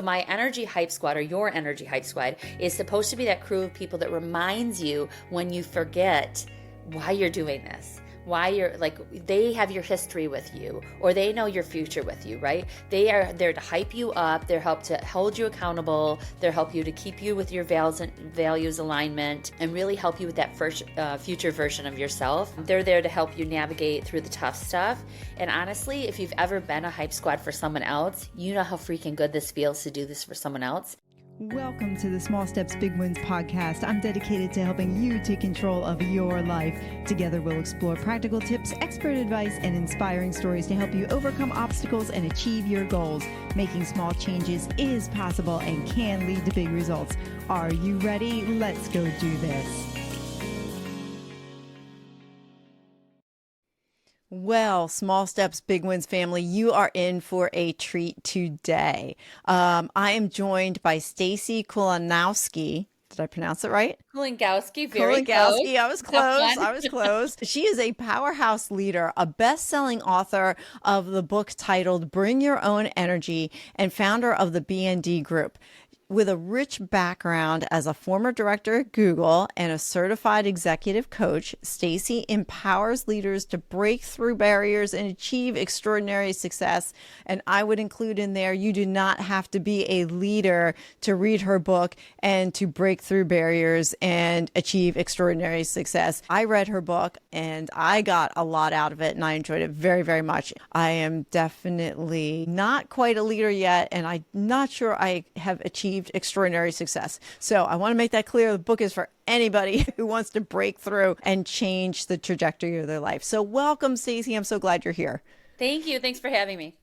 My energy hype squad, or your energy hype squad, is supposed to be that crew of people that reminds you when you forget why you're doing this. Why you're like, they have your history with you, or they know your future with you, right? They are there to hype you up. They're help to hold you accountable. They're help you to keep you with your values alignment, and really help you with that future version of yourself. They're there to help you navigate through the tough stuff. And honestly, if you've ever been a hype squad for someone else, you know how freaking good this feels to do this for someone else. Welcome to the Small Steps, Big Wins podcast. I'm dedicated to helping you take control of your life. Together, we'll explore practical tips, expert advice, and inspiring stories to help you overcome obstacles and achieve your goals. Making small changes is possible and can lead to big results. Are you ready? Let's go do this. Well, Small Steps, Big Wins family, you are in for a treat today. I am joined by Stacey Kulunowski. Did I pronounce it right? Kulongowski, very close. I was close. She is a powerhouse leader, a best-selling author of the book titled Bring Your Own Energy, and founder of the BND Group. With a rich background as a former director at Google and a certified executive coach, Stacey empowers leaders to break through barriers and achieve extraordinary success. And I would include in there, you do not have to be a leader to read her book and to break through barriers and achieve extraordinary success. I read her book and I got a lot out of it, and I enjoyed it very, very much. I am definitely not quite a leader yet, and I'm not sure I have achieved extraordinary success. So I want to make that clear. The book is for anybody who wants to break through and change the trajectory of their life. So welcome, Stacey. I'm so glad you're here. Thank you. Thanks for having me.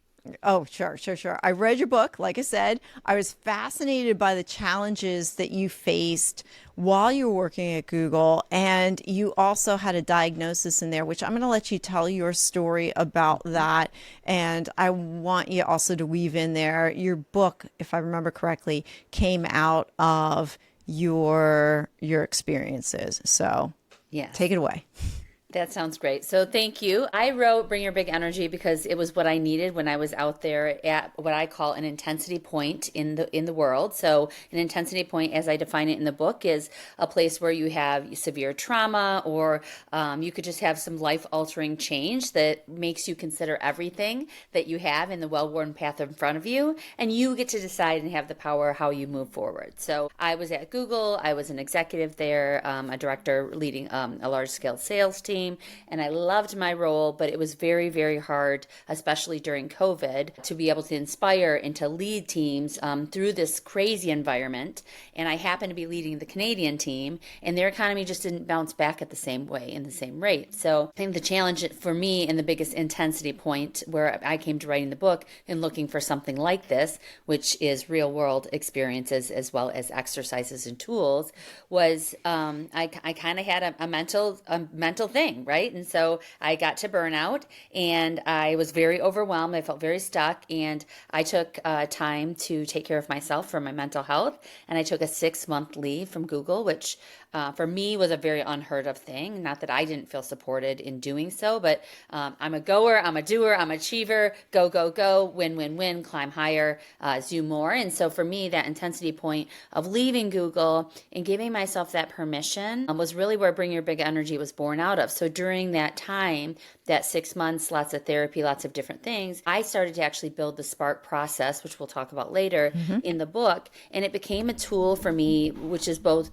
Oh, sure. I read your book. Like I said, I was fascinated by the challenges that you faced while you were working at Google. And you also had a diagnosis in there, which I'm going to let you tell your story about that. And I want you also to weave in there, your book, if I remember correctly, came out of your experiences. So yeah, take it away. That sounds great. So thank you. I wrote Bring Your Big Energy because it was what I needed when I was out there at what I call an intensity point in the world. So an intensity point, as I define it in the book, is a place where you have severe trauma, or you could just have some life-altering change that makes you consider everything that you have in the well-worn path in front of you, and you get to decide and have the power how you move forward. So I was at Google. I was an executive there, a director leading a large-scale sales team. And I loved my role, but it was very, very hard, especially during COVID, to be able to inspire and to lead teams through this crazy environment. And I happened to be leading the Canadian team, and their economy just didn't bounce back at the same way, in the same rate. So I think the challenge for me, and the biggest intensity point where I came to writing the book and looking for something like this, which is real world experiences as well as exercises and tools, was I kind of had a mental thing. Right. And so I got to burnout, and I was very overwhelmed. I felt very stuck, and I took time to take care of myself for my mental health. And I took a 6-month leave from Google, which for me was a very unheard of thing. Not that I didn't feel supported in doing so, but I'm a goer, I'm a doer, I'm an achiever, go, go, go, win, win, win, climb higher, do more. And so for me, that intensity point of leaving Google and giving myself that permission was really where Bring Your Big Energy was born out of. So during that time, that 6 months, lots of therapy, lots of different things, I started to actually build the Spark process, which we'll talk about later in the book. And it became a tool for me, which is both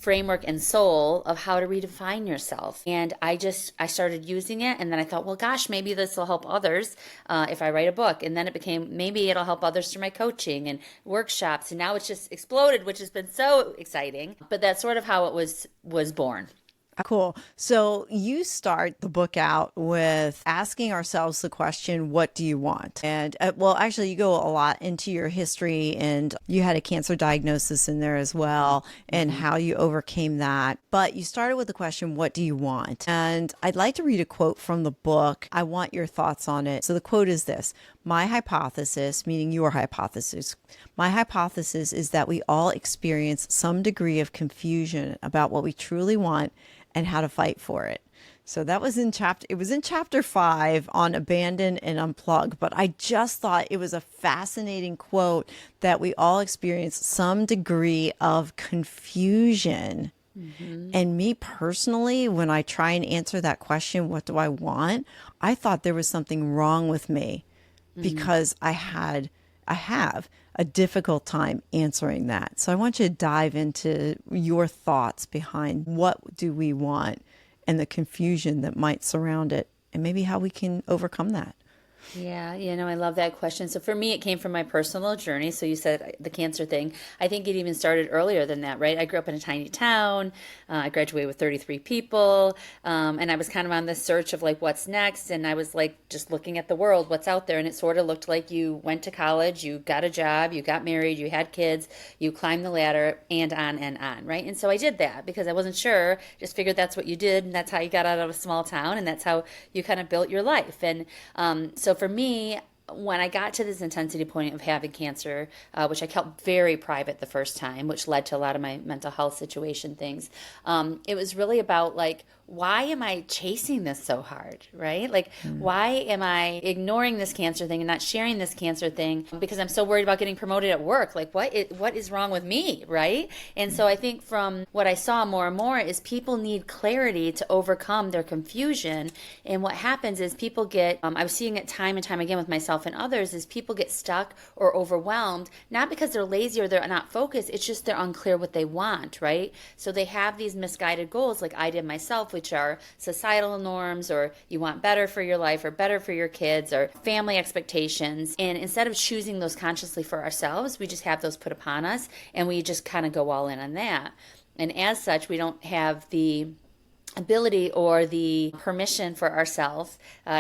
framework and soul of how to redefine yourself. And I started using it, and then I thought, well, gosh, maybe this will help others if I write a book. And then it became, maybe it'll help others through my coaching and workshops. And now it's just exploded, which has been so exciting. But that's sort of how it was born. Cool. So you start the book out with asking ourselves the question, what do you want? And well, actually, you go a lot into your history, and you had a cancer diagnosis in there as well, and how you overcame that. But you started with the question, what do you want? And I'd like to read a quote from the book. I want your thoughts on it. So the quote is this: my hypothesis, meaning your hypothesis, my hypothesis is that we all experience some degree of confusion about what we truly want and how to fight for it. So that was it was in chapter 5 on abandon and unplug, but I just thought it was a fascinating quote that we all experience some degree of confusion. And me personally, when I try and answer that question, what do I want? I thought there was something wrong with me because I have a difficult time answering that. So I want you to dive into your thoughts behind what do we want and the confusion that might surround it, and maybe how we can overcome that. Yeah, I love that question. So for me, it came from my personal journey. So you said the cancer thing. I think it even started earlier than that, right? I grew up in a tiny town. I graduated with 33 people. And I was kind of on this search of like, what's next? And I was like, just looking at the world, what's out there. And it sort of looked like you went to college, you got a job, you got married, you had kids, you climbed the ladder, and on, right? And so I did that because I wasn't sure, just figured that's what you did. And that's how you got out of a small town. And that's how you kind of built your life. And so for me, when I got to this intensity point of having cancer, which I kept very private the first time, which led to a lot of my mental health situation things, it was really about like, why am I chasing this so hard, right? Like, why am I ignoring this cancer thing and not sharing this cancer thing because I'm so worried about getting promoted at work? Like, what is wrong with me, right? And so I think from what I saw more and more is people need clarity to overcome their confusion. And what happens is people get, I was seeing it time and time again with myself and others, is people get stuck or overwhelmed, not because they're lazy or they're not focused, it's just they're unclear what they want, right? So they have these misguided goals like I did myself, which are societal norms, or you want better for your life or better for your kids or family expectations. And instead of choosing those consciously for ourselves, we just have those put upon us and we just kind of go all in on that. And as such, we don't have the ability or the permission for ourselves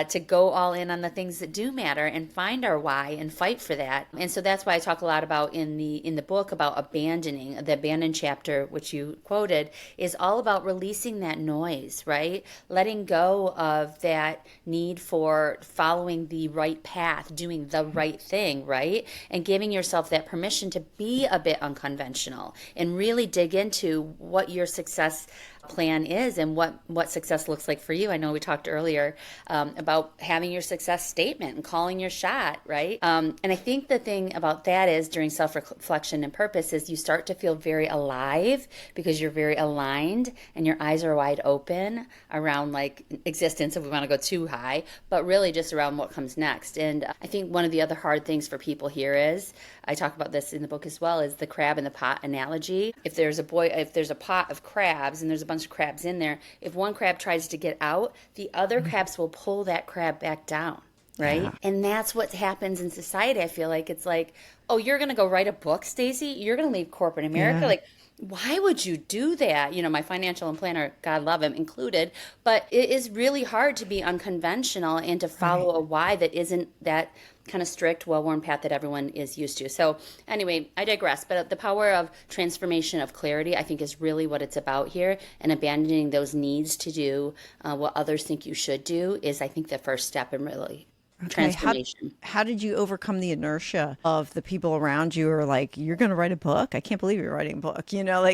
to go all in on the things that do matter and find our why and fight for that. And so that's why I talk a lot about in the book about abandoning. The abandon chapter, which you quoted, is all about releasing that noise, right? Letting go of that need for following the right path, doing the right thing, right? And giving yourself that permission to be a bit unconventional and really dig into what your success plan is and what success looks like for you. I know we talked earlier about having your success statement and calling your shot, right? And I think the thing about that is during self-reflection and purpose is you start to feel very alive because you're very aligned and your eyes are wide open around like existence if we want to go too high, but really just around what comes next. And I think one of the other hard things for people here is, I talk about this in the book as well, is the crab in the pot analogy. If there's a pot of crabs and there's a bunch of crabs in there, if one crab tries to get out, the other crabs will pull that crab back down, right? Yeah. And that's what happens in society. I feel like it's like, oh, you're going to go write a book, Stacey? You're going to leave corporate America? Yeah. Like, why would you do that? My financial and planner, God love him, included. But it is really hard to be unconventional and to follow a why that isn't that kind of strict, well-worn path that everyone is used to. So anyway, I digress. But the power of transformation of clarity, I think, is really what it's about here. And abandoning those needs to do what others think you should do is, I think, the first step in really transformation. How did you overcome the inertia of the people around you who are like, you're going to write a book? I can't believe you're writing a book,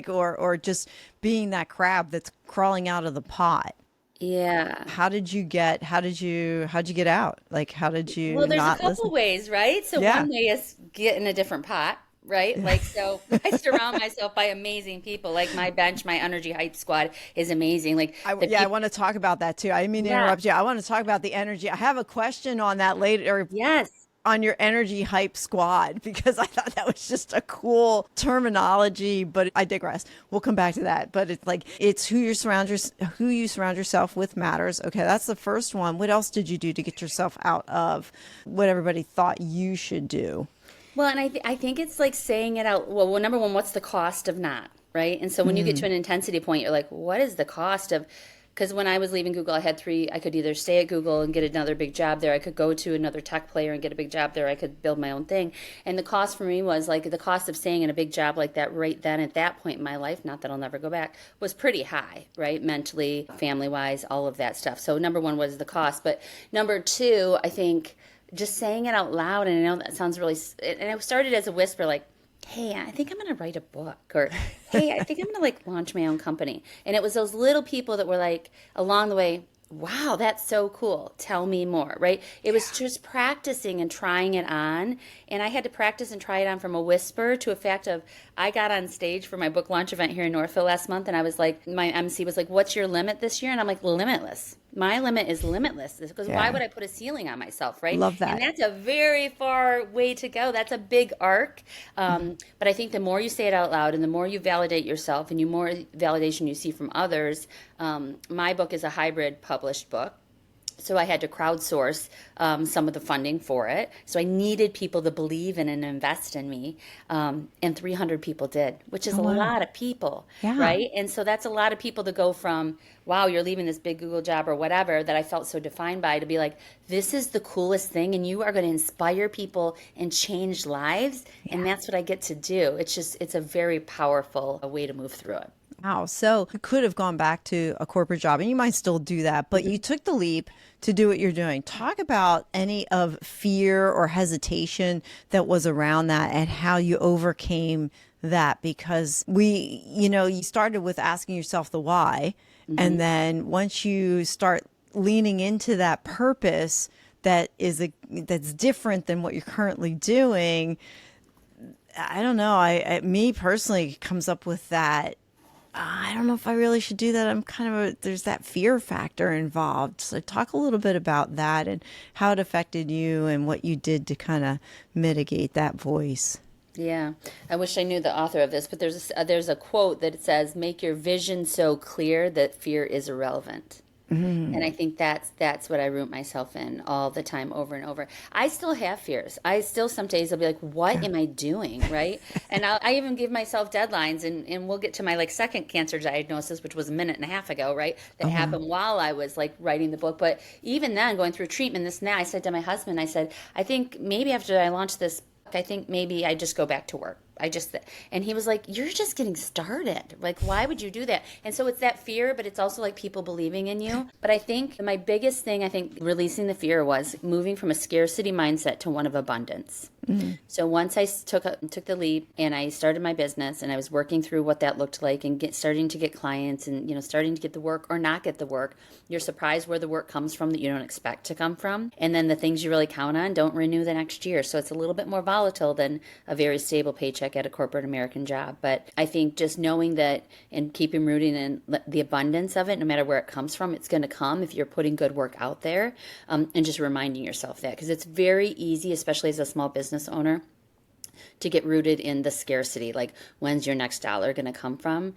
or just being that crab that's crawling out of the pot. Yeah. How'd you get out? Like, how did you Well, there's not a couple listen? ways, right? So one way is get in a different pot, right? Like, so I surround myself by amazing people. Like my bench, my energy hype squad is amazing. Like, I want to talk about that too. I didn't mean to interrupt you. I want to talk about the energy. I have a question on that later. Yes. On your energy hype squad, because I thought that was just a cool terminology, but I digress. We'll come back to that. But it's like, it's who you surround yourself with matters. Okay, that's the first one. What else did you do to get yourself out of what everybody thought you should do? Well, and I think it's like saying it out. Well, number one, what's the cost of not, right? And so when you get to an intensity point, you're like, what is the cost of? Because when I was leaving Google, I had three. I could either stay at Google and get another big job there. I could go to another tech player and get a big job there. I could build my own thing. And the cost for me was like the cost of staying in a big job like that right then at that point in my life, not that I'll never go back, was pretty high, right? Mentally, family-wise, all of that stuff. So number one was the cost. But number two, I think just saying it out loud, and I know that sounds really, and it started as a whisper like, hey, I think I'm going to write a book, or hey, I think I'm going to like launch my own company. And it was those little people that were like along the way, Wow, that's so cool. Tell me more, right? It was just practicing and trying it on. And I had to practice and try it on from a whisper to a fact of I got on stage for my book launch event here in Northville last month. And I was like, my MC was like, what's your limit this year? And I'm like, limitless. My limit is limitless because why Yeah. would I put a ceiling on myself, right? Love And that. that's a very far way to go. That's a big arc. But I think the more you say it out loud and the more you validate yourself and the more validation you see from others, my book is a hybrid published book. So I had to crowdsource some of the funding for it. So I needed people to believe in and invest in me. And 300 people did, which is Oh, a wow. lot of people, Yeah. right? And so that's a lot of people to go from, wow, you're leaving this big Google job or whatever that I felt so defined by to be like, this is the coolest thing. And you are going to inspire people and change lives. And that's what I get to do. It's a very powerful way to move through it. Wow. So you could have gone back to a corporate job and you might still do that, but you took the leap to do what you're doing. Talk about any of fear or hesitation that was around that and how you overcame that because you started with asking yourself the why. And then once you start leaning into that purpose that's different than what you're currently doing, I don't know. Me personally comes up with that. I don't know if I really should do that. There's that fear factor involved. So talk a little bit about that and how it affected you and what you did to kind of mitigate that voice. Yeah, I wish I knew the author of this, but there's a quote that it says, "Make your vision so clear that fear is irrelevant." And I think that's what I root myself in all the time, over and over. I still have fears. I still some days I'll be like, "What am I doing?" Right? And I even give myself deadlines, and we'll get to my like second cancer diagnosis, which was a minute and a half ago, right? That happened while I was like writing the book. But even then, going through treatment, this and that, I said to my husband, I said, "I think maybe after I launch this, I think maybe I just go back to work." And he was like, "You're just getting started. Like, why would you do that?" And so it's that fear, but it's also like people believing in you. But I think my biggest thing, I think releasing the fear was moving from a scarcity mindset to one of abundance. So once I took the leap and I started my business and I was working through what that looked like and starting to get clients and starting to get the work or not get the work, you're surprised where the work comes from that you don't expect to come from. And then the things you really count on don't renew the next year. So it's a little bit more volatile than a very stable paycheck at a corporate American job. But I think just knowing that and keeping rooting in the abundance of it, no matter where it comes from, it's going to come if you're putting good work out there, and just reminding yourself that, because it's very easy, especially as a small business owner, to get rooted in the scarcity, like when's your next dollar going to come from?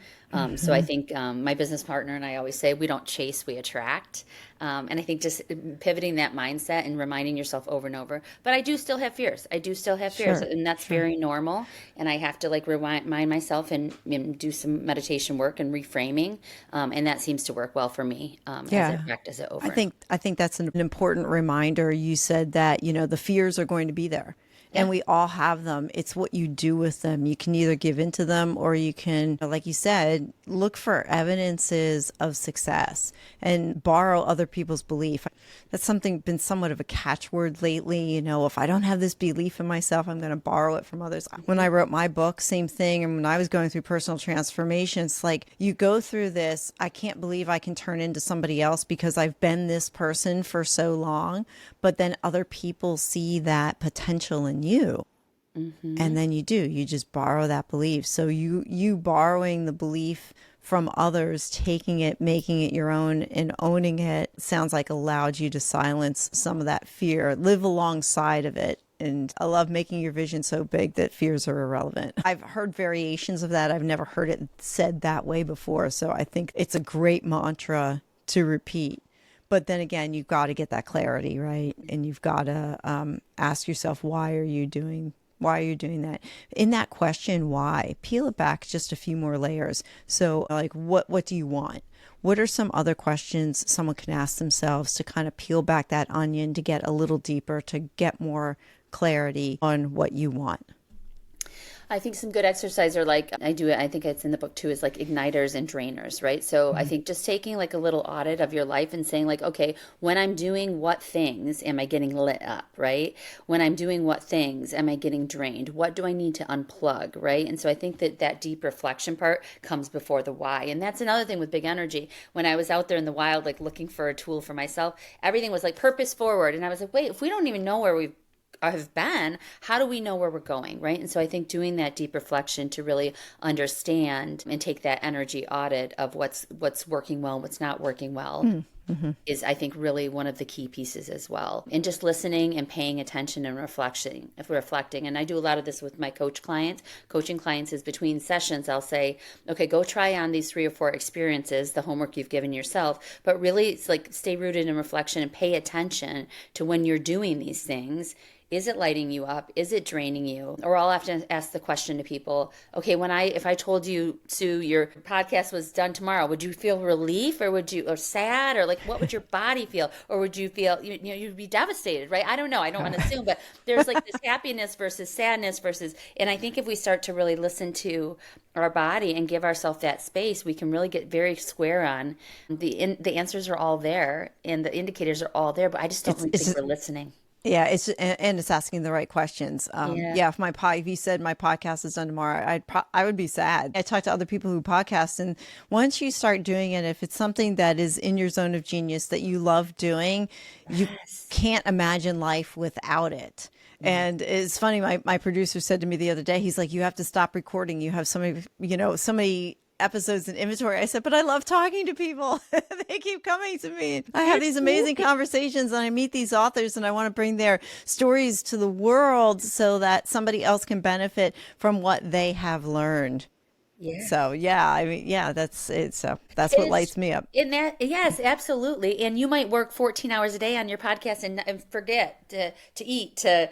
So I think my business partner and I always say we don't chase, we attract. And I think just pivoting that mindset and reminding yourself over and over. But I do still have fears. Sure, And that's sure. very normal. And I have to like remind myself and do some meditation work and reframing. And that seems to work well for me as I Yeah. practice it over. I think that's an important reminder. You said that, the fears are going to be there. Yeah. And we all have them. It's what you do with them. You can either give into them or you can, like you said, look for evidences of success and borrow other people's belief. That's been somewhat of a catchword lately. If I don't have this belief in myself, I'm going to borrow it from others. When I wrote my book, same thing. And when I was going through personal transformation, it's like you go through this. I can't believe I can turn into somebody else because I've been this person for so long. But then other people see that potential in you. And then you just borrow that belief. So you borrowing the belief from others, taking it, making it your own and owning it sounds like allowed you to silence some of that fear, live alongside of it. And I love making your vision so big that fears are irrelevant. I've heard variations of that. I've never heard it said that way before. So I think it's a great mantra to repeat. But then again, you've got to get that clarity, right? And you've got to ask yourself, why are you doing that? In that question, why? Peel it back just a few more layers. So like, what do you want? What are some other questions someone can ask themselves to kind of peel back that onion to get a little deeper, to get more clarity on what you want? I think some good exercise are like I do it, I think it's in the book too, is like igniters and drainers, right? So I think just taking like a little audit of your life and saying like, okay, when I'm doing what things am I getting lit up, right? When I'm doing what things am I getting drained? What do I need to unplug, right? And so I think that that deep reflection part comes before the why. And that's another thing with big energy. When I was out there in the wild, like looking for a tool for myself, everything was like purpose forward. And I was like, wait, if we don't even know where we've have been, how do we know where we're going, right? And so I think doing that deep reflection to really understand and take that energy audit of what's working well and what's not working well is, I think, really one of the key pieces as well. And just listening and paying attention and reflecting. And I do a lot of this with my coaching clients is between sessions, I'll say, okay, go try on these 3 or 4 experiences, the homework you've given yourself, but really it's like stay rooted in reflection and pay attention to when you're doing these things. Is it lighting you up? Is it draining you? Or I'll often ask the question to people, okay, if I told you, Sue, your podcast was done tomorrow, would you feel relief or sad, or like what would your body feel? Or would you feel, you'd be devastated, right? I don't know. I don't want to assume, but there's like this happiness versus sadness and I think if we start to really listen to our body and give ourselves that space, we can really get very square on the answers are all there and the indicators are all there, but I just don't really think we're listening. Yeah, it's asking the right questions. Yeah. If you said my podcast is done tomorrow, I would be sad. I talk to other people who podcast, and once you start doing it, if it's something that is in your zone of genius that you love doing, you can't imagine life without it. And it's funny, my producer said to me the other day, he's like, you have to stop recording. You have so many episodes in inventory. I said, but I love talking to people. They keep coming to me. I have these amazing conversations and I meet these authors and I want to bring their stories to the world so that somebody else can benefit from what they have learned. Yeah. So that's it. So that's what lights me up. In that, yes, absolutely. And you might work 14 hours a day on your podcast and forget to eat, to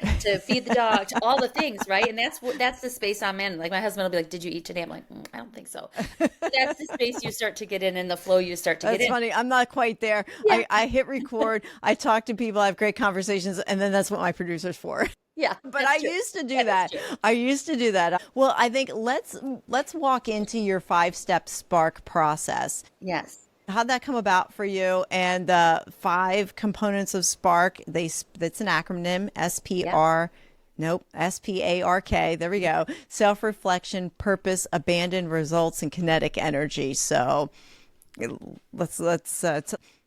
feed the dog, to all the things, right? And that's the space I'm in. Like my husband will be like, "Did you eat today?" I'm like, "I don't think so." That's the space you start to get in and the flow you start to get in. That's funny. I'm not quite there. Yeah. I hit record. I talk to people. I have great conversations, and then that's what my producer's for. Yeah, but I used to do that. I used to do that. Well, I think let's walk into your 5-step spark process. Yes. How'd that come about for you? And the 5 components of spark, that's an acronym, SPR. Nope. SPARK. There we go. Self-reflection, purpose, abandon, results, and kinetic energy. So let's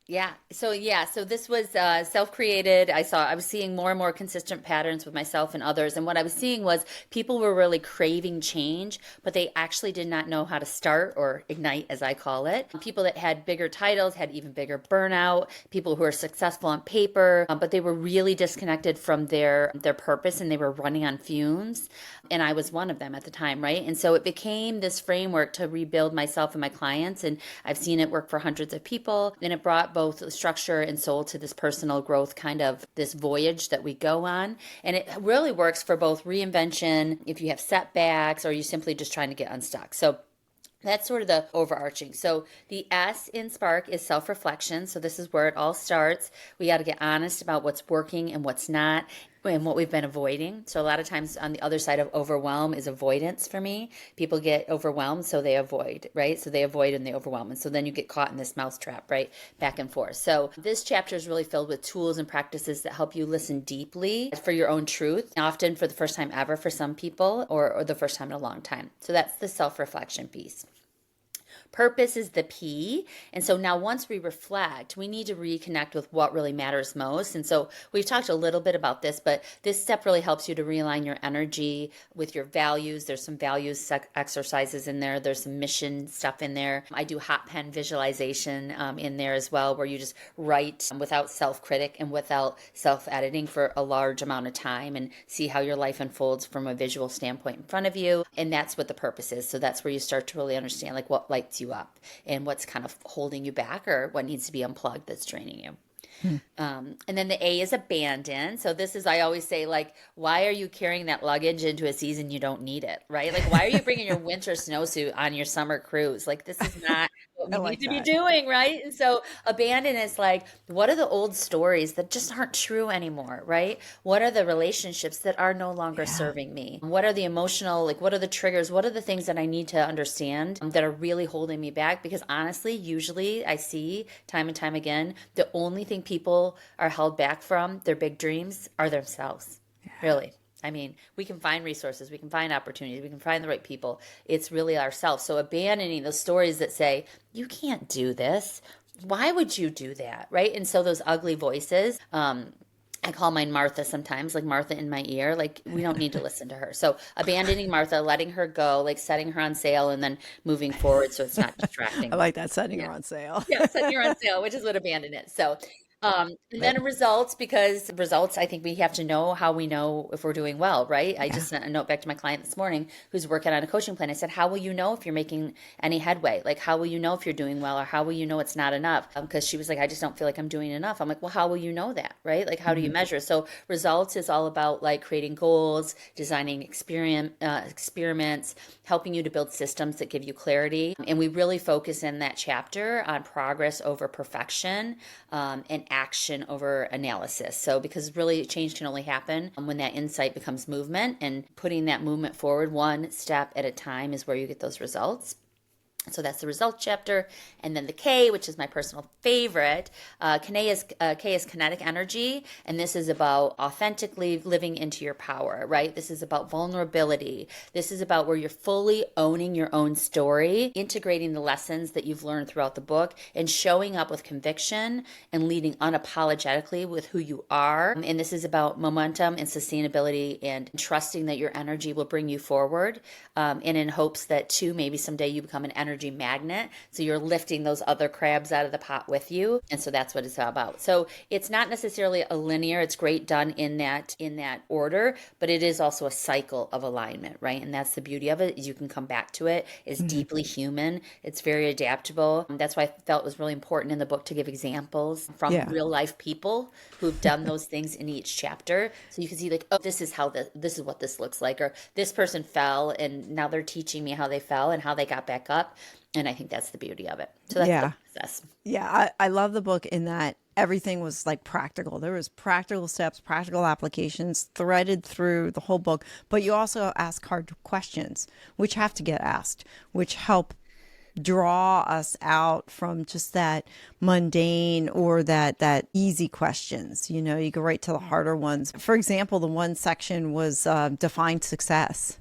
Yeah. So this was self-created. I was seeing more and more consistent patterns with myself and others. And what I was seeing was people were really craving change, but they actually did not know how to start or ignite, as I call it. People that had bigger titles had even bigger burnout, people who are successful on paper, but they were really disconnected from their purpose and they were running on fumes. And I was one of them at the time, right? And so it became this framework to rebuild myself and my clients. And I've seen it work for hundreds of people. And it brought both structure and soul to this personal growth kind of this voyage that we go on. And it really works for both reinvention, if you have setbacks, or you're simply just trying to get unstuck. So that's sort of the overarching. So the S in Spark is self-reflection. So this is where it all starts. We got to get honest about what's working and what's not, and what we've been avoiding. So a lot of times on the other side of overwhelm is avoidance for me. People get overwhelmed, so they avoid, right? So they avoid and they overwhelm. And so then you get caught in this mousetrap, right? Back and forth. So this chapter is really filled with tools and practices that help you listen deeply for your own truth, often for the first time ever for some people, or the first time in a long time. So that's the self-reflection piece. Purpose is the P. And so now once we reflect, we need to reconnect with what really matters most. And so we've talked a little bit about this, but this step really helps you to realign your energy with your values. There's some values exercises in there. There's some mission stuff in there. I do hot pen visualization in there as well, where you just write without self-critic and without self-editing for a large amount of time and see how your life unfolds from a visual standpoint in front of you. And that's what the purpose is. So that's where you start to really understand like what lights you up and what's kind of holding you back or what needs to be unplugged that's draining you. And then the A is abandon. So this is, I always say, like, why are you carrying that luggage into a season you don't need it, right? Like, why are you bringing your winter snowsuit on your summer cruise? Like, this is not what I we need like to be that. doing, right? And so abandon is like, what are the old stories that just aren't true anymore, right? What are the relationships that are no longer Yeah. serving me? What are the emotional, like, what are the triggers? What are the things that I need to understand that are really holding me back? Because honestly, usually I see time and time again, the only thing people are held back from their big dreams are themselves, really. I mean, we can find resources, we can find opportunities, we can find the right people. It's really ourselves. So abandoning those stories that say, you can't do this. Why would you do that? Right. And so those ugly voices, I call mine Martha sometimes, like Martha in my ear. Like, we don't need to listen to her. So abandoning Martha, letting her go, like setting her on sale and then moving forward so it's not I distracting. like that, setting Yeah. her on sale. Yeah, setting her on sale, which is what abandon is. So, and then results, because results, I think we have to know how we know if we're doing well, right? I Yeah. just sent a note back to my client this morning who's working on a coaching plan. I said, how will you know if you're making any headway? Like, how will you know if you're doing well, or how will you know it's not enough? Because she was like, I just don't feel like I'm doing enough. I'm like, well, how will you know that, right? Like, how do you measure? So results is all about like creating goals, designing experiments, helping you to build systems that give you clarity. And we really focus in that chapter on progress over perfection, and action over analysis. So, because really change can only happen when that insight becomes movement, and putting that movement forward one step at a time is where you get those results. So that's the results chapter. And then the K, which is my personal favorite, K is kinetic energy. And this is about authentically living into your power, right? This is about vulnerability. This is about where you're fully owning your own story, integrating the lessons that you've learned throughout the book, and showing up with conviction and leading unapologetically with who you are. And this is about momentum and sustainability and trusting that your energy will bring you forward, and in hopes that too, maybe someday you become an energy magnet. So you're lifting those other crabs out of the pot with you. And so that's what it's all about. So it's not necessarily a linear, it's great done in that order, but it is also a cycle of alignment, right? And that's the beauty of it, is you can come back to it. It's deeply human. It's very adaptable. That's why I felt it was really important in the book to give examples from Yeah. real life people who've done those things in each chapter. So you can see like, oh, this is how this is what this looks like, or this person fell and now they're teaching me how they fell and how they got back up. And I think that's the beauty of it. So that's Yeah. the process. Yeah. I love the book in that everything was like practical. There was practical steps, practical applications threaded through the whole book, but you also ask hard questions, which have to get asked, which help draw us out from just that mundane or that easy questions. You know, you go right to the harder ones. For example, the one section was define success.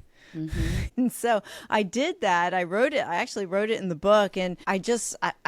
And so I did that. I wrote it. I actually wrote it in the book, and I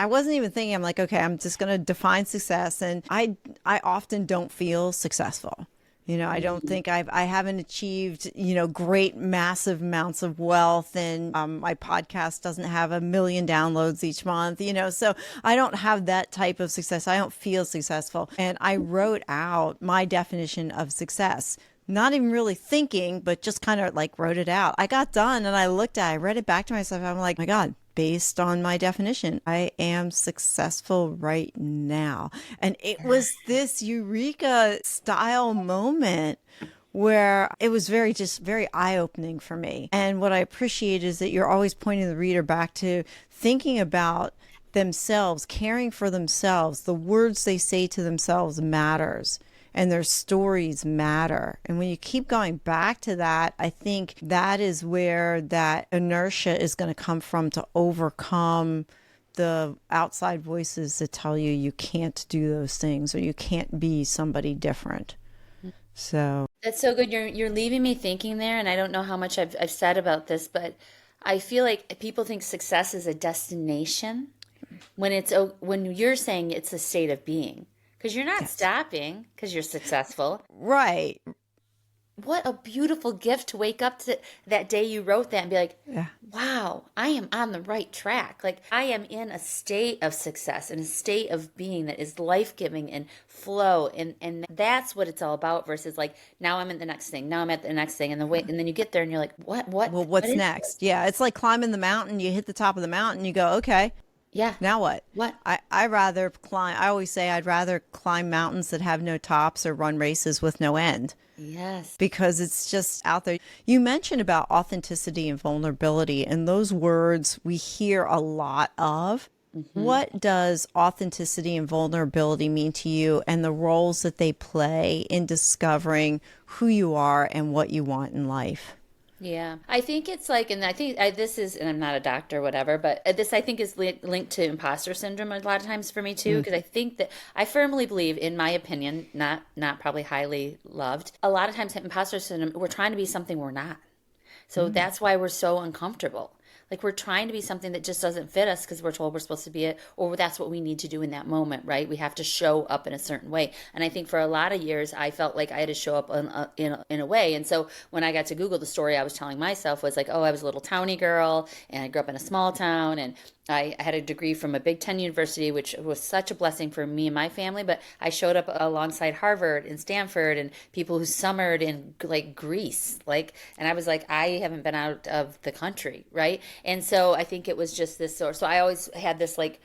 wasn't even thinking. I'm like, okay, I'm just going to define success. And I often don't feel successful. You know, I don't think I haven't achieved, you know, great, massive amounts of wealth, and my podcast doesn't have 1 million downloads each month, you know, so I don't have that type of success. I don't feel successful. And I wrote out my definition of success, not even really thinking, but just kind of like wrote it out. I got done and I read it back to myself. I'm like, my God, based on my definition, I am successful right now. And it was this eureka style moment where it was very eye-opening for me. And what I appreciate is that you're always pointing the reader back to thinking about themselves, caring for themselves. The words they say to themselves matters, and their stories matter. And when you keep going back to that, I think that is where that inertia is going to come from, to overcome the outside voices that tell you you can't do those things or you can't be somebody different. So That's so good. You're leaving me thinking there, and I don't know how much I've said about this, but I feel like people think success is a destination when you're saying it's a state of being, because you're not stopping because you're successful. right. What a beautiful gift to wake up to that day you wrote that and be like, Yeah. wow, I am on the right track. Like, I am in a state of success, in a state of being that is life-giving and flow. And that's what it's all about, versus like, now I'm at the next thing. Now I'm at the next thing. And then you get there and you're like, what Well, what what's is next? this? Yeah, it's like climbing the mountain. You hit the top of the mountain, you go, okay, Yeah. now what? What? I rather climb. I always say I'd rather climb mountains that have no tops or run races with no end, Yes. because it's just out there. You mentioned about authenticity and vulnerability, and those words we hear a lot of, What does authenticity and vulnerability mean to you and the roles that they play in discovering who you are and what you want in life? Yeah, I think it's like, and I think this is, and I'm not a doctor or whatever, but this I think is linked to imposter syndrome a lot of times for me too, because I think that I firmly believe, in my opinion, not probably highly loved, a lot of times imposter syndrome, we're trying to be something we're not. So that's why we're so uncomfortable. Like we're trying to be something that just doesn't fit us because we're told we're supposed to be it, or that's what we need to do in that moment, right? We have to show up in a certain way. And I think for a lot of years, I felt like I had to show up in a way. And so when I got to Google, the story I was telling myself was like, oh, I was a little towny girl and I grew up in a small town and I had a degree from a Big Ten university, which was such a blessing for me and my family. But I showed up alongside Harvard and Stanford and people who summered in like Greece, like, and I was like, I haven't been out of the country, right? And so I think it was just this sort. So I always had this like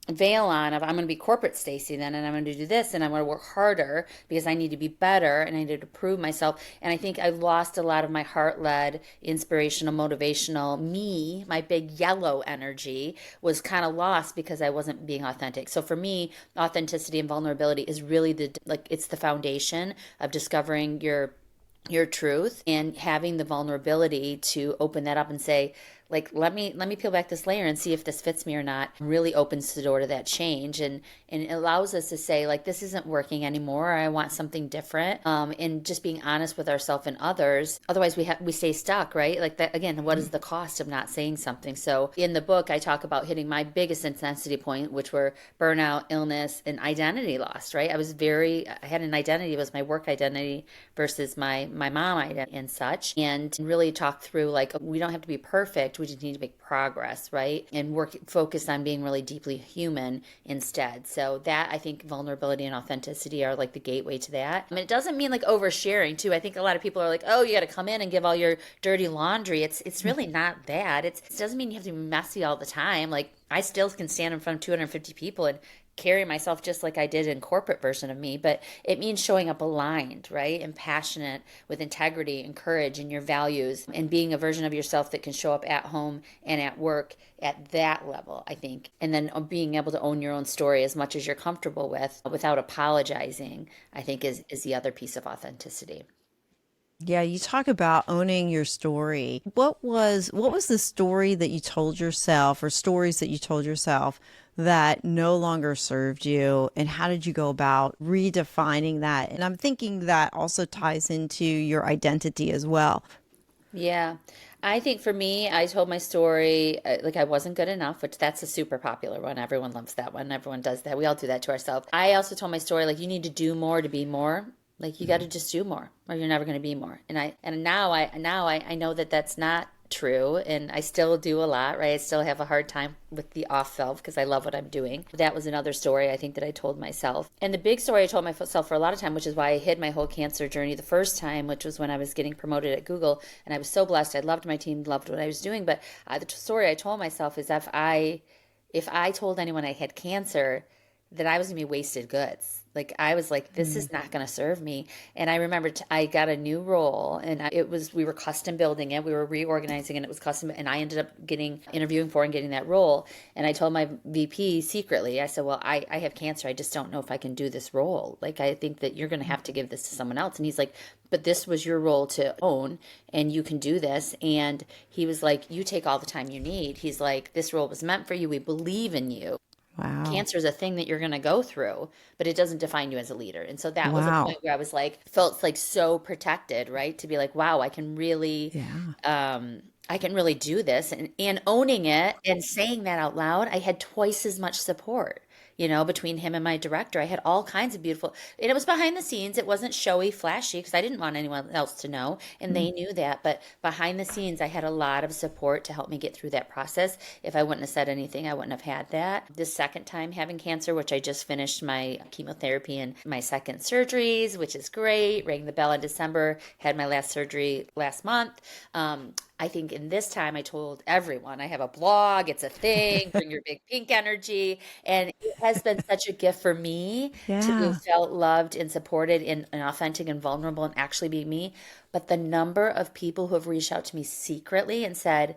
veil on of I'm going to be corporate Stacey then, and I'm going to do this, and I'm going to work harder because I need to be better and I need to prove myself. And I think I lost a lot of my heart-led, inspirational, motivational me. My big yellow energy was kind of lost because I wasn't being authentic. So for me, authenticity and vulnerability is really it's the foundation of discovering your truth and having the vulnerability to open that up and say, like, let me peel back this layer and see if this fits me or not, really opens the door to that change, and it allows us to say, like, this isn't working anymore, or I want something different, and just being honest with ourselves and others. Otherwise we stay stuck, right? Like that again, what is the cost of not saying something? So in the book I talk about hitting my biggest intensity point, which were burnout, illness, and identity loss, right? I had an identity, it was my work identity versus my mom identity and such, and really talk through like we don't have to be perfect, we just need to make progress, right? And focus on being really deeply human instead. So that, I think vulnerability and authenticity are like the gateway to that. I mean, it doesn't mean like oversharing too. I think a lot of people are like, oh, you got to come in and give all your dirty laundry. It's really not that. It doesn't mean you have to be messy all the time. Like I still can stand in front of 250 people and carry myself just like I did in corporate version of me, but it means showing up aligned, right? And passionate with integrity and courage and your values and being a version of yourself that can show up at home and at work at that level, I think. And then being able to own your own story as much as you're comfortable with without apologizing, I think is the other piece of authenticity. Yeah, you talk about owning your story. What was the story that you told yourself or stories that you told yourself that no longer served you, and how did you go about redefining that? And I'm thinking that also ties into your identity as well. Yeah. I think for me, I told my story like I wasn't good enough, which that's a super popular one. Everyone loves that one. Everyone does that. We all do that to ourselves. I also told my story like you need to do more to be more. Like you got to just do more or you're never going to be more. And now I know that that's not true, and I still do a lot, right? I still have a hard time with the off self because I love what I'm doing. That was another story I think that I told myself. And the big story I told myself for a lot of time, which is why I hid my whole cancer journey the first time, which was when I was getting promoted at Google, and I was so blessed. I loved my team, loved what I was doing, but the story I told myself is if I told anyone I had cancer, that I was gonna be wasted goods. Like I was like, this is not gonna serve me. And I remember I got a new role, and we were custom building it, we were reorganizing, and it was custom. And I ended up interviewing for and getting that role. And I told my VP secretly, I said, well, I have cancer. I just don't know if I can do this role. Like I think that you're gonna have to give this to someone else. And he's like, but this was your role to own, and you can do this. And he was like, you take all the time you need. He's like, this role was meant for you. We believe in you. Wow. Cancer is a thing that you're going to go through, but it doesn't define you as a leader. And so that was a Wow. point where I was like, felt like so protected, right? To be like, wow, Yeah. I can really do this, and owning it and saying that out loud, I had twice as much support. Between him and my director, I had all kinds of beautiful, and it was behind the scenes. It wasn't showy, flashy, because I didn't want anyone else to know, and they knew that. But behind the scenes, I had a lot of support to help me get through that process. If I wouldn't have said anything, I wouldn't have had that. The second time having cancer, which I just finished my chemotherapy and my second surgeries, which is great. Rang the bell in December, had my last surgery last month. I think in this time I told everyone I have a blog, it's a thing, bring your big pink energy. And it has been such a gift for me to have Yeah. felt loved and supported and authentic and vulnerable and actually be me. But the number of people who have reached out to me secretly and said,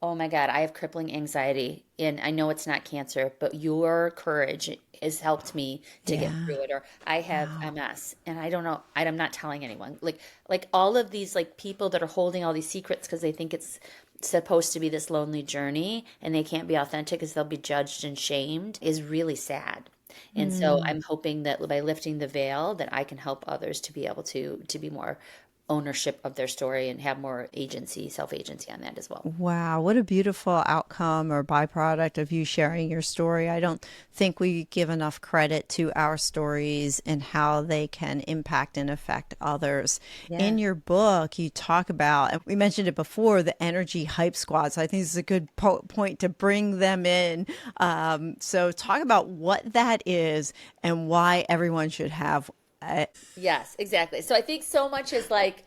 Oh my God, I have crippling anxiety, and I know it's not cancer, but your courage has helped me to get Yeah. through it. Or I have Wow. MS, and I don't know, I'm not telling anyone. Like all of these like people that are holding all these secrets because they think it's supposed to be this lonely journey and they can't be authentic because they'll be judged and shamed is really sad. And so Mm. I'm hoping that by lifting the veil that I can help others to be able to be more ownership of their story and have more agency, self-agency on that as well. Wow, what a beautiful outcome or byproduct of you sharing your story. I don't think we give enough credit to our stories and how they can impact and affect others. Yeah. In your book, you talk about, and we mentioned it before, the energy hype squad. So I think this is a good point to bring them in. So talk about what that is and why everyone should have it. Yes, exactly. So I think so much is like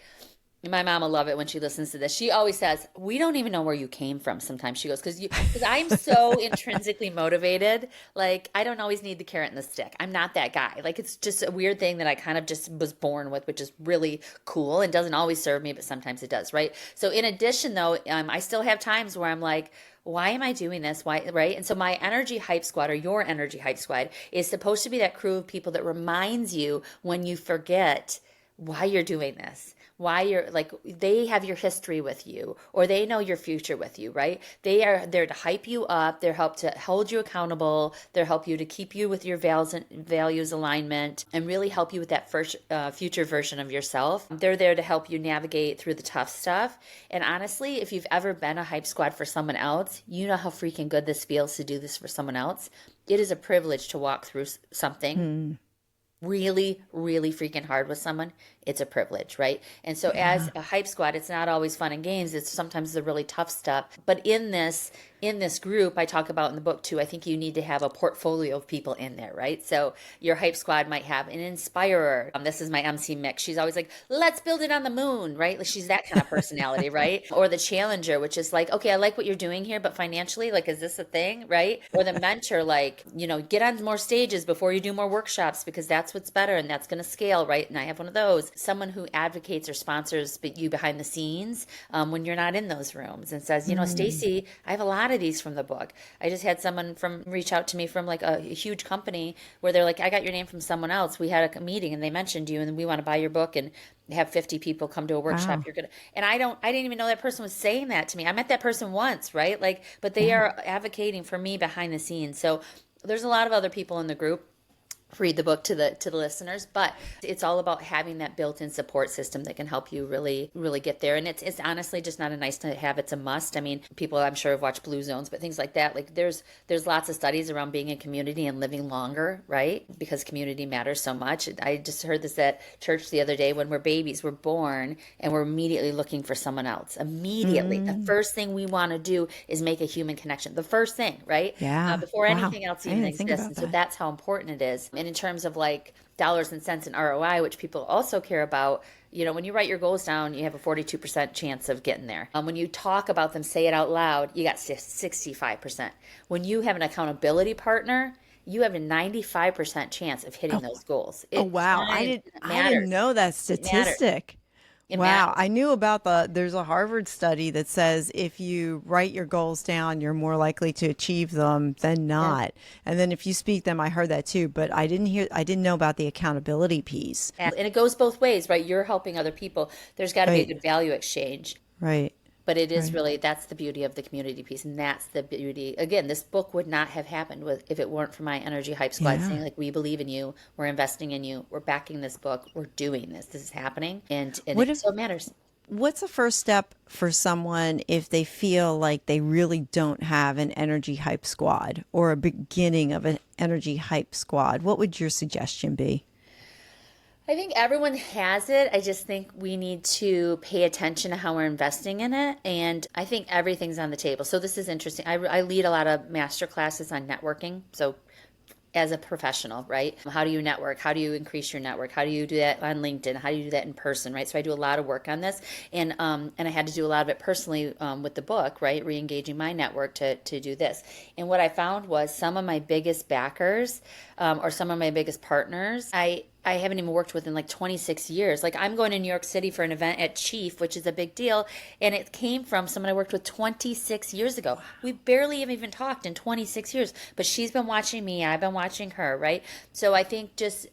my mom will love it when she listens to this. She always says, "We don't even know where you came from." Sometimes she goes, because I'm so intrinsically motivated. Like I don't always need the carrot and the stick. I'm not that guy. Like it's just a weird thing that I kind of just was born with, which is really cool and doesn't always serve me, but sometimes it does, right? So in addition, though, I still have times where I'm like, why am I doing this? Why, right? And so my energy hype squad or your energy hype squad is supposed to be that crew of people that reminds you when you forget why you're doing this, why you're like they have your history with you or they know your future with you, right? They are there to hype you up, they're help to hold you accountable, they're help you to keep you with your values alignment and really help you with that first future version of yourself. They're there to help you navigate through the tough stuff. And honestly, if you've ever been a hype squad for someone else, you know how freaking good this feels to do this for someone else. It is a privilege to walk through something Hmm. really, really freaking hard with someone. It's a privilege, right? And so as Yeah. a hype squad, it's not always fun and games. It's sometimes the really tough stuff. But in this group I talk about in the book too, I think you need to have a portfolio of people in there, right? So your hype squad might have an inspirer. This is my MC mix. She's always like, let's build it on the moon, right? Like she's that kind of personality, right? Or the challenger, which is like, okay, I like what you're doing here, but financially, like, is this a thing, right? Or the mentor, like, get on more stages before you do more workshops because that's what's better and that's going to scale, right? And I have one of those. Someone who advocates or sponsors you behind the scenes when you're not in those rooms and says, Mm. Stacey, I have a lot of these from the book. I just had someone from reach out to me from like a huge company where they're like, I got your name from someone else. We had a meeting and they mentioned you and we want to buy your book and have 50 people come to a workshop. Wow. You're gonna, and I didn't even know that person was saying that to me. I met that person once, right? Like, but they Yeah. are advocating for me behind the scenes. So there's a lot of other people in the group. Read the book to the listeners, but it's all about having that built-in support system that can help you really really get there. And it's honestly just not a nice to have, it's a must. I mean, people I'm sure have watched Blue Zones, but things like that, like there's lots of studies around being in community and living longer, right? Because community matters so much. I just heard this at church the other day. When we're babies, we're born and we're immediately looking for someone else. Immediately the Mm. first thing we want to do is make a human connection, the first thing, right? Yeah. Before Wow. anything else I even didn't think exists. about And so that. that's how important it is. And in terms of like dollars and cents and ROI, which people also care about, when you write your goals down, you have a 42% chance of getting there. When you talk about them, say it out loud, you got 65%. When you have an accountability partner, you have a 95% chance of hitting Oh, those goals. oh It wow. time I didn't matters. know that It matters. statistic. It Wow. matters. I knew about there's a Harvard study that says if you write your goals down, you're more likely to achieve them than Yeah. not. And then if you speak them, I heard that too, but I didn't know about the accountability piece. And it goes both ways, right? You're helping other people. There's got to be a Right. good value exchange. Right. But it is Right. really, that's the beauty of the community piece. And that's the beauty. Again, this book would not have happened if it weren't for my energy hype squad Yeah. saying, like, we believe in you, we're investing in you, we're backing this book, we're doing this is happening. And What it if so matters. What's the first step for someone if they feel like they really don't have an energy hype squad or a beginning of an energy hype squad? What would your suggestion be? I think everyone has it. I just think we need to pay attention to how we're investing in it. And I think everything's on the table. So this is interesting. I lead a lot of master classes on networking. So as a professional, right? How do you network? How do you increase your network? How do you do that on LinkedIn? How do you do that in person, right? So I do a lot of work on this, and I had to do a lot of it personally with the book, right? Re-engaging my network to do this. And what I found was some of my biggest backers or some of my biggest partners, I I haven't even worked with in like 26 years. Like I'm going to New York City for an event at Chief, which is a big deal. And it came from someone I worked with 26 years ago. We barely have even talked in 26 years, but she's been watching me. I've been watching her, right? So I think just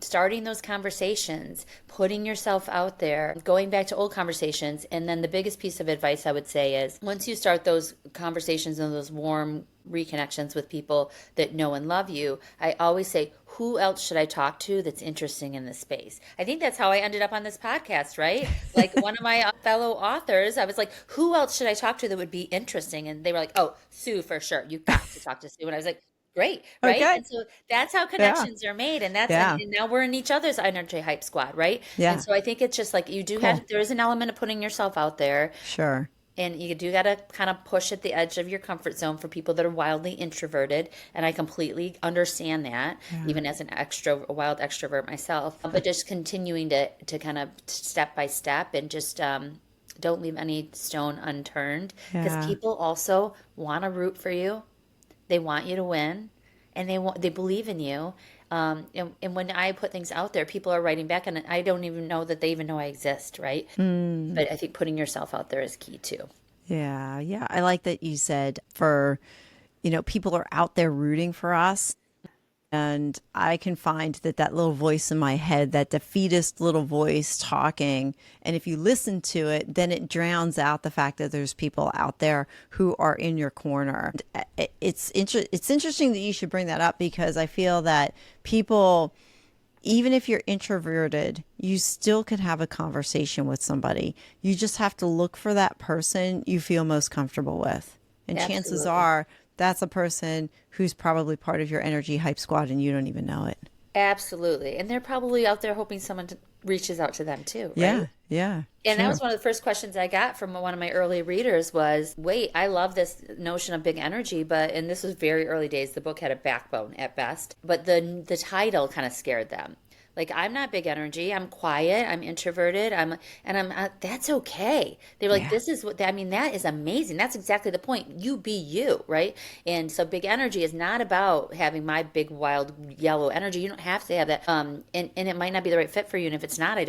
starting those conversations, putting yourself out there, going back to old conversations. And then the biggest piece of advice I would say is once you start those conversations and those warm reconnections with people that know and love you, I always say, who else should I talk to that's interesting in this space? I think that's how I ended up on this podcast, right? Like one of my fellow authors, I was like, who else should I talk to that would be interesting? And they were like, oh, Sue, for sure. You got to talk to Sue. And I was like, great, right? Okay. And so that's how Yeah. connections are made. And that's, Yeah. and now we're in each other's energy hype squad, right? Yeah. And so I think it's just like you do Cool. there is an element of putting yourself out there. Sure. And you do got to kind of push at the edge of your comfort zone for people that are wildly introverted. And I completely understand that, even as a wild extrovert myself. But just continuing to kind of step by step and just don't leave any stone unturned. Because Yeah. people also want to root for you. They want you to win. And they believe in you. And when I put things out there, people are writing back, and I don't even know that they even know I exist, right? But I think putting yourself out there is key too. Yeah. Yeah. I like that you said people are out there rooting for us. And I can find that little voice in my head, that defeatist little voice talking. And if you listen to it, then it drowns out the fact that there's people out there who are in your corner. It's interesting that you should bring that up, because I feel that people, even if you're introverted, you still can have a conversation with somebody. You just have to look for that person you feel most comfortable with. And chances Absolutely. are that's a person who's probably part of your energy hype squad and you don't even know it. Absolutely. And they're probably out there hoping someone reaches out to them too, right? Yeah. Yeah. And that Sure. was one of the first questions I got from one of my early readers was, wait, I love this notion of big energy, and this was very early days. The book had a backbone at best, but the title kind of scared them. Like, I'm not big energy. I'm quiet. I'm introverted. That's okay. They were like, Yeah. this is that is amazing. That's exactly the point. You be you, right? And so big energy is not about having my big, wild, yellow energy. You don't have to have that. And it might not be the right fit for you. And if it's not, I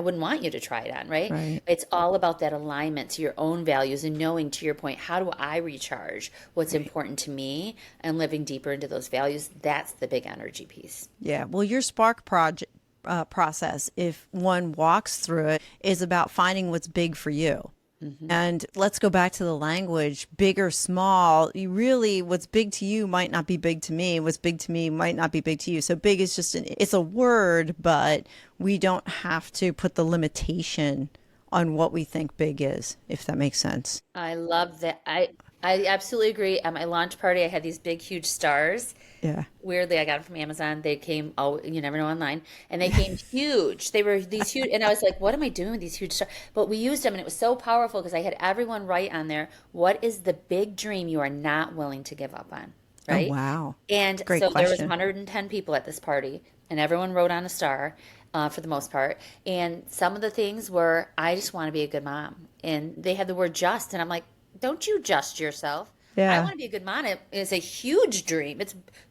wouldn't want you to try it on, right? Right. It's all about that alignment to your own values and knowing, to your point, how do I recharge what's important to me and living deeper into those values. That's the big energy piece. Yeah. Well, your spark process, if one walks through it, is about finding what's big for you. And let's go back to the language, big or small. What's big to you might not be big to me. What's big to me might not be big to you. So big is it's a word, but we don't have to put the limitation on what we think big is, if that makes sense. I love that. I absolutely agree. At my launch party, I had these big, huge stars. Yeah. Weirdly, I got them from Amazon. They came, you never know online, and they came huge. They were these huge, and I was like, what am I doing with these huge stars? But we used them, and it was so powerful because I had everyone write on there, what is the big dream you are not willing to give up on, right? Oh, wow. And Great so there was question. 110 people at this party, and everyone wrote on a star. For the most part. And some of the things were, I just want to be a good mom. And they had the word just, and I'm like, don't you just yourself. I Yeah. want to be a good mom. It is a huge dream.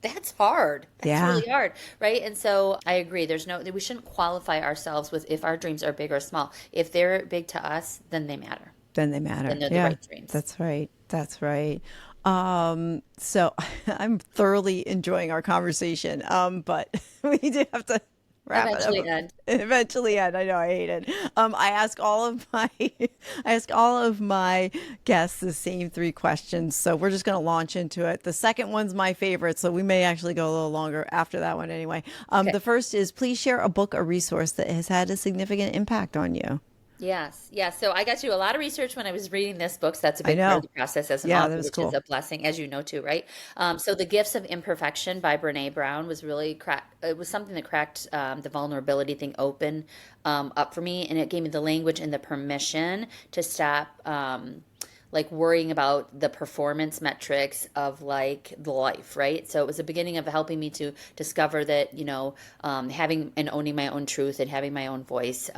That's hard. That's Yeah. really hard, right? And so I agree. We shouldn't qualify ourselves with if our dreams are big or small. If they're big to us, then they matter. Then they matter. Then they're the Yeah. right dreams. That's right. That's right. So I'm thoroughly enjoying our conversation. But we do have to wrap Eventually it up. end. Eventually end. I know, I hate it. I ask all of my guests the same three questions. So we're just going to launch into it. The second one's my favorite, so we may actually go a little longer after that one anyway. Okay. The first is, please share a book or resource that has had a significant impact on you. Yes. Yeah. So I got to do a lot of research when I was reading this book. So that's a I big part know. of the process as an Yeah, author, that was which cool. is a blessing, as you know, too, right? So The Gifts of Imperfection by Brene Brown was really it was something that cracked the vulnerability thing open up for me. And it gave me the language and the permission to stop like worrying about the performance metrics of like the life, right? So it was the beginning of helping me to discover that, having and owning my own truth and having my own voice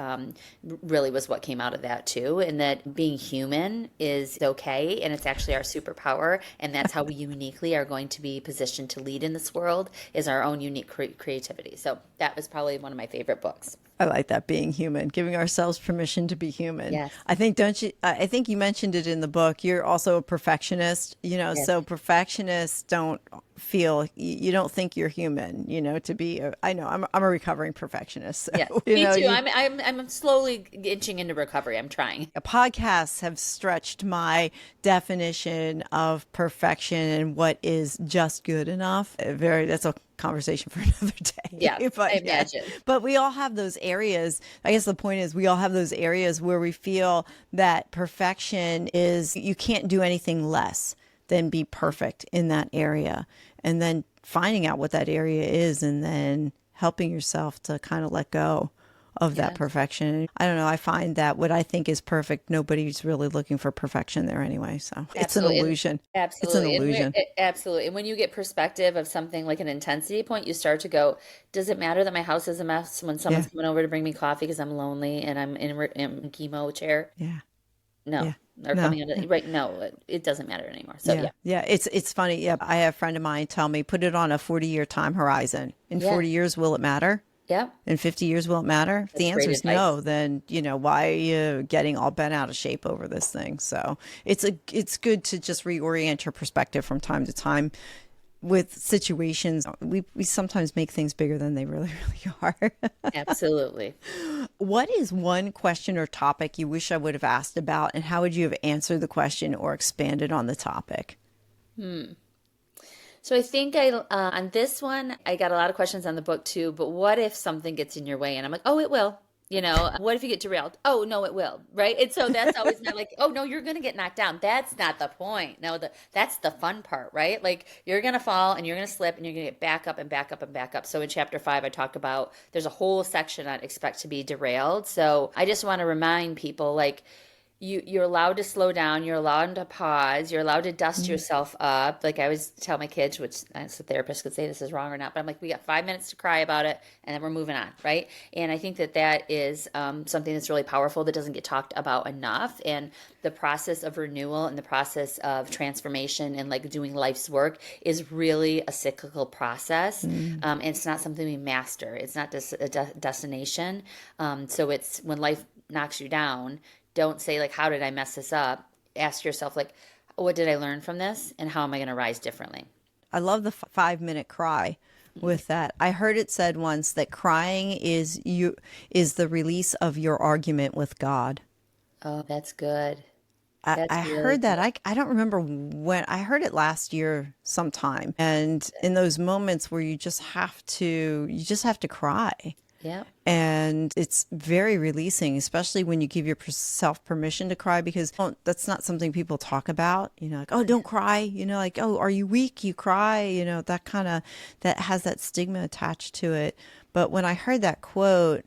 really was what came out of that too. And that being human is okay. And it's actually our superpower. And that's how we uniquely are going to be positioned to lead in this world, is our own unique creativity. So that was probably one of my favorite books. I like that, being human, giving ourselves permission to be human. Yes. I think, don't you? I think you mentioned it in the book. You're also a perfectionist, Yes. so perfectionists don't feel, you don't think you're human, to be, I know I'm a recovering perfectionist. So, Yes. Me too. I'm slowly inching into recovery. I'm trying. podcasts have stretched my definition of perfection and what is just good enough. That's a conversation for another day. Yeah, I imagine. But we all have those areas. I guess the point is we all have those areas where we feel that perfection is, you can't do anything less than be perfect in that area. And then finding out what that area is and then helping yourself to kind of let go of that perfection. I don't know. I find that what I think is perfect, nobody's really looking for perfection there anyway. So it's an illusion. Absolutely. It's an illusion. Absolutely. And when you get perspective of something like an intensity point, you start to go, does it matter that my house is a mess when someone's coming over to bring me coffee because I'm lonely and I'm in a chemo chair? Yeah. No. Yeah. Or No. coming out right. No, it doesn't matter anymore. So yeah. Yeah. It's funny. Yeah. I have a friend of mine tell me, put it on a 40-year time horizon. In 40 years, will it matter? Yeah. In 50 years, will it matter? If the That's great answer is advice. no, then, why are you getting all bent out of shape over this thing? So it's good to just reorient your perspective from time to time with situations. We sometimes make things bigger than they really, really are. Absolutely. What is one question or topic you wish I would have asked about, and how would you have answered the question or expanded on the topic? So I think on this one, I got a lot of questions on the book too, but what if something gets in your way? And I'm like, oh, it will. What if you get derailed? Oh, no, it will. Right. And so that's always not like, oh, no, you're going to get knocked down. That's not the point. No, that's the fun part, right? Like you're going to fall and you're going to slip and you're going to get back up and back up and back up. So in chapter 5, I talk about, there's a whole section on expect to be derailed. So I just want to remind people, like, you're allowed to slow down. You're allowed to pause. You're allowed to dust yourself up. Like I always tell my kids, which as a therapist could say this is wrong or not, but I'm like, we got 5 minutes to cry about it, and then we're moving on, right? And I think that is something that's really powerful that doesn't get talked about enough. And the process of renewal and the process of transformation and like doing life's work is really a cyclical process. And it's not something we master. It's not just a destination. So it's when life knocks you down. Don't say like, how did I mess this up? Ask yourself like, what did I learn from this? And how am I going to rise differently? I love the 5-minute cry with that. I heard it said once that crying is the release of your argument with God. Oh, that's good. I Really heard that. I don't remember when. I heard it last year sometime. And in those moments where you just have to cry. Yeah. And it's very releasing, especially when you give yourself permission to cry, because that's not something people talk about. Like, oh, don't cry. Like, oh, are you weak? You cry. That has that stigma attached to it. But when I heard that quote,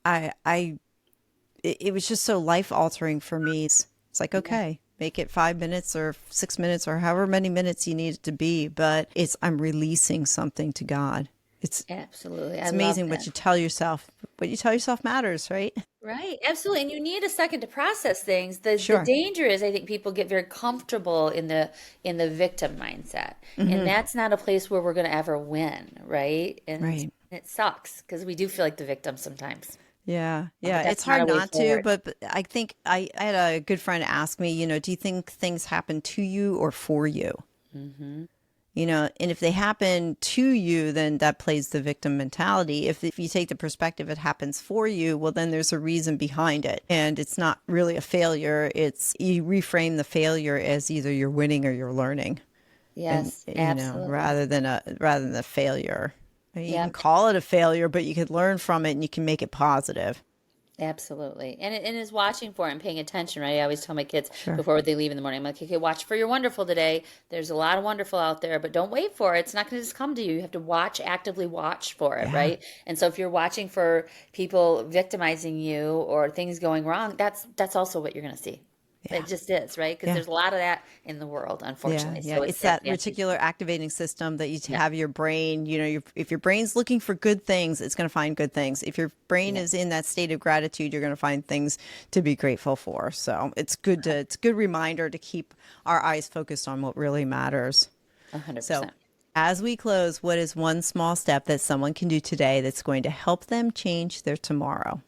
it was just so life altering for me. It's like, okay, make it 5 minutes or 6 minutes or however many minutes you need it to be. But I'm releasing something to God. It's absolutely. It's amazing what you tell yourself. What you tell yourself matters, right? Right. Absolutely. And you need a second to process things. The Sure. danger is I think people get very comfortable in the victim mindset. And that's not a place where we're going to ever win, right? And Right. it sucks because we do feel like the victim sometimes. Yeah. But Yeah. that's It's hard not a way not to, forward. but I think I had a good friend ask me, do you think things happen to you or for you? And if they happen to you, then that plays the victim mentality. If you take the perspective it happens for you, well, then there's a reason behind it. And it's not really a failure. It's you reframe the failure as either you're winning or you're learning. Yes, And, absolutely. rather than a failure. You Yeah. can call it a failure, but you could learn from it and you can make it positive. Absolutely. And it is watching for it and paying attention, right? I always tell my kids Sure. before they leave in the morning, I'm like, okay, watch for your wonderful today. There's a lot of wonderful out there, but don't wait for it. It's not going to just come to you. You have to actively watch for it, Yeah. right? And so if you're watching for people victimizing you or things going wrong, that's also what you're going to see. It just is, right? Because there's a lot of that in the world, unfortunately. Yeah. So It's that reticular activating system that you have your brain. If your brain's looking for good things, it's going to find good things. If your brain is in that state of gratitude, you're going to find things to be grateful for. So it's a good reminder to keep our eyes focused on what really matters. 100%. So as we close, what is one small step that someone can do today that's going to help them change their tomorrow?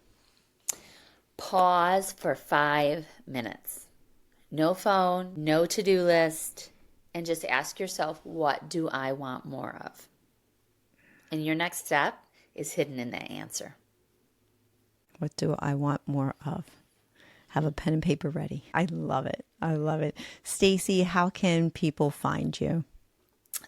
Pause for 5 minutes. No phone, no to-do list, and just ask yourself, what do I want more of? And your next step is hidden in that answer. What do I want more of? Have a pen and paper ready. I love it. I love it. Stacey, how can people find you?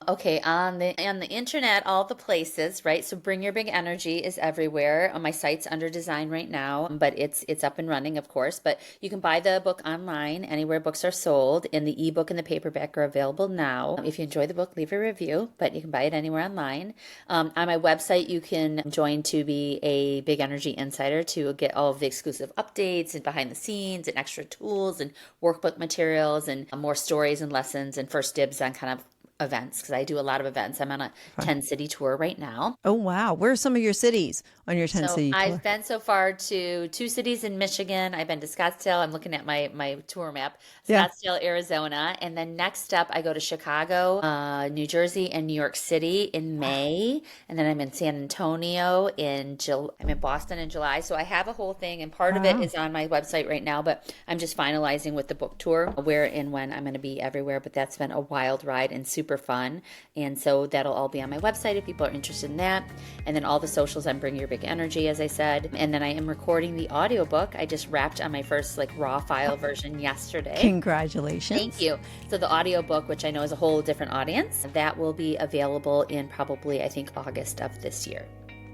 Okay, on the internet, all the places, right? So Bring Your Big Energy is everywhere. My site's under design right now, but it's up and running, of course. But you can buy the book online anywhere books are sold, and the ebook and the paperback are available now. If you enjoy the book, leave a review, but you can buy it anywhere online. On my website, you can join to be a Big Energy Insider to get all of the exclusive updates and behind the scenes and extra tools and workbook materials and more stories and lessons and first dibs on kind of events, because I do a lot of events. I'm on a 10-city tour right now. Oh, wow. Where are some of your cities on your 10-city tour? I've been so far to 2 cities in Michigan. I've been to Scottsdale. I'm looking at my tour map. Scottsdale, Arizona. And then next up, I go to Chicago, New Jersey, and New York City in May. And then I'm in San Antonio I'm in Boston in July. So I have a whole thing, and part of it is on my website right now, but I'm just finalizing with the book tour where and when I'm going to be everywhere. But that's been a wild ride and super fun. And so that'll all be on my website if people are interested in that. And then all the socials on Bring Your Big Energy, as I said. And then I am recording the audiobook. I just wrapped on my first raw file version yesterday. Congratulations. Thank you. So the audiobook, which I know is a whole different audience, that will be available in probably, I think, August of this year.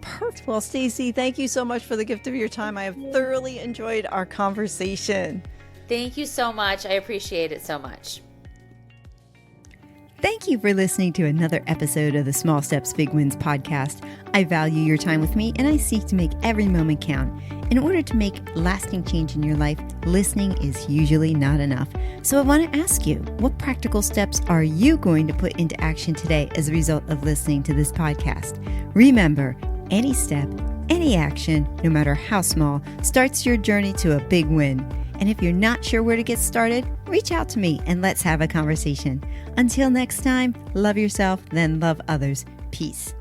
Perfect. Well, Stacey, thank you so much for the gift of your time. I have thoroughly enjoyed our conversation. Thank you so much. I appreciate it so much. Thank you for listening to another episode of the Small Steps, Big Wins podcast. I value your time with me, and I seek to make every moment count. In order to make lasting change in your life, listening is usually not enough. So I want to ask you, what practical steps are you going to put into action today as a result of listening to this podcast? Remember, any step, any action, no matter how small, starts your journey to a big win. And if you're not sure where to get started, reach out to me and let's have a conversation. Until next time, love yourself, then love others. Peace.